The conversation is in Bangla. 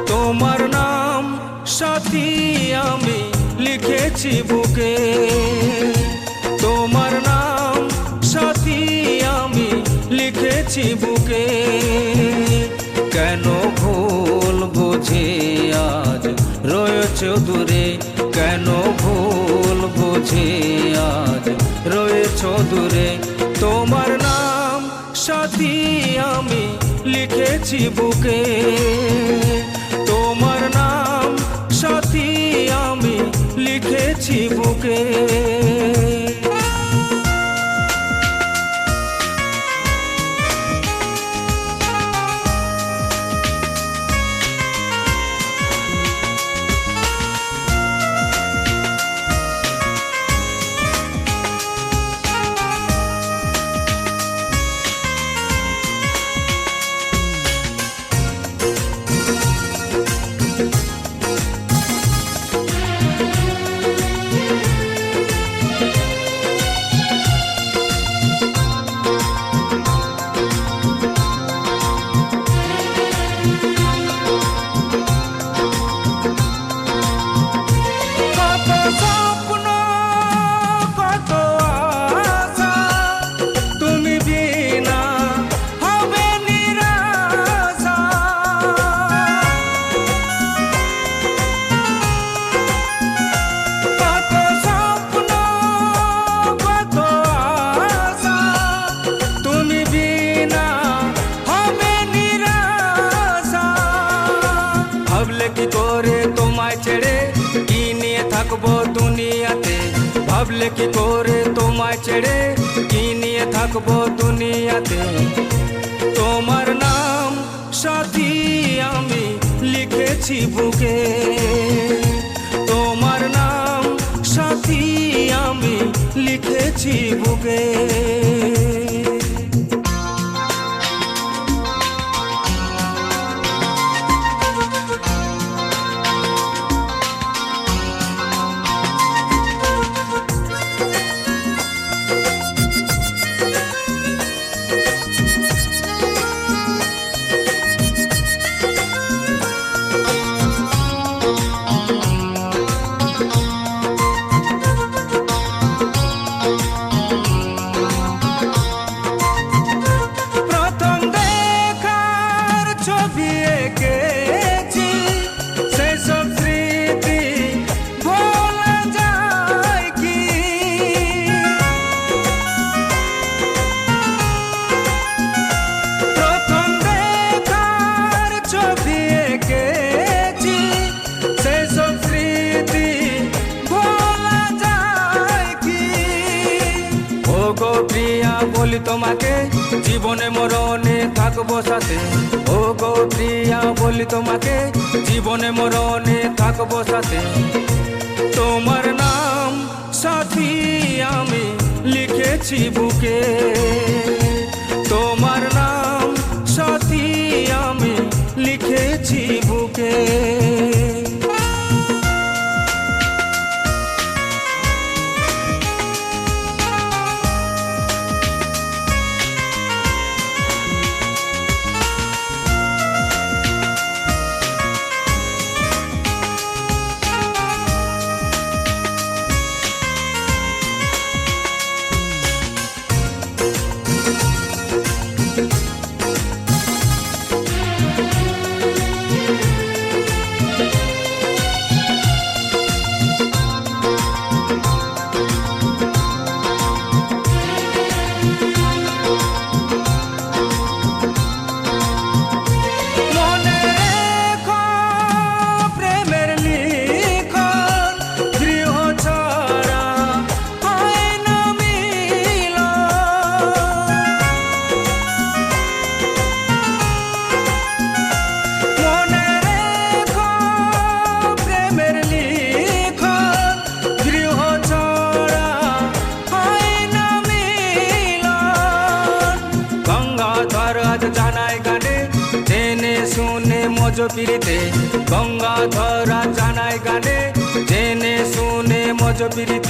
তোমার নাম সাথী আমি লিখেছি বুকে, তোমার নাম সাথী আমি লিখেছি বুকে। কেন ভুল বুঝে আজ রয়েছ দূরে, কেন ভুল বুঝে আজ রয়েছ দূরে। তোমার নাম সাথী আমি লিখেছি বুকে, তোমার নাম সাথী আমি লিখেছি বুকে। ভাবলে কি করে তোমায় ছেড়ে কি নিয়ে থাকবো দুনিয়াতে, ভাবলে কি করে তোমায় ছেড়ে কি নিয়ে থাকবো দুনিয়াতে। তোমার নাম সাথী আমি লিখেছি বুকে, তোমার নাম সাথী আমি লিখেছি বুকে। প্রিয়া বলি তোমাকে জীবনে মরণে থাকবো সাথে, ও গো প্রিয়া বলি তোমাকে জীবনে মরণে থাকবো সাথে। তোমার নাম সাথী আমি লিখেছি বুকে, তোমার নাম সাথী আমি লিখেছি বুকে। জানাই গানে জেনে শুনে মজপিরিতে, গঙ্গাধরা জানাই গানে জেনে শুনে মজপিরিতে।